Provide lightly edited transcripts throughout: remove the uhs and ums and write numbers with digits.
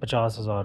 50,000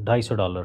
$250،